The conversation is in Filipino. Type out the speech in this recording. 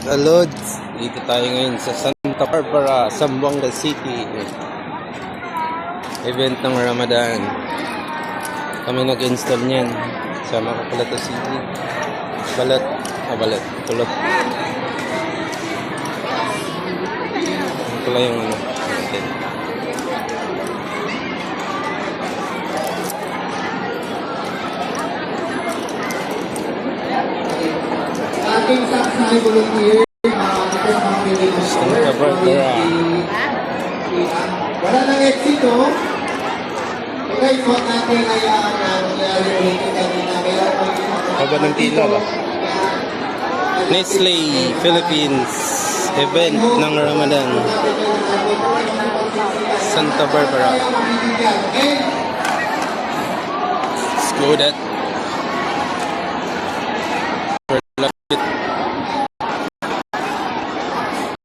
Lods, dito tayo ngayon sa Santa Barbara, Zamboanga City. Event ng Ramadan. Kami nag-install niyan sa Makaplato City. Balat, tulot. Ito pala yung ano natin. Ating saksay volunteer, Santa Barbara. wala nang exit, no? Okay, so natin ay nangyari ulit yung kanina. Haba ng tila ba? Nestle Philippines event ng Ramadan. Santa Barbara. Let's go that.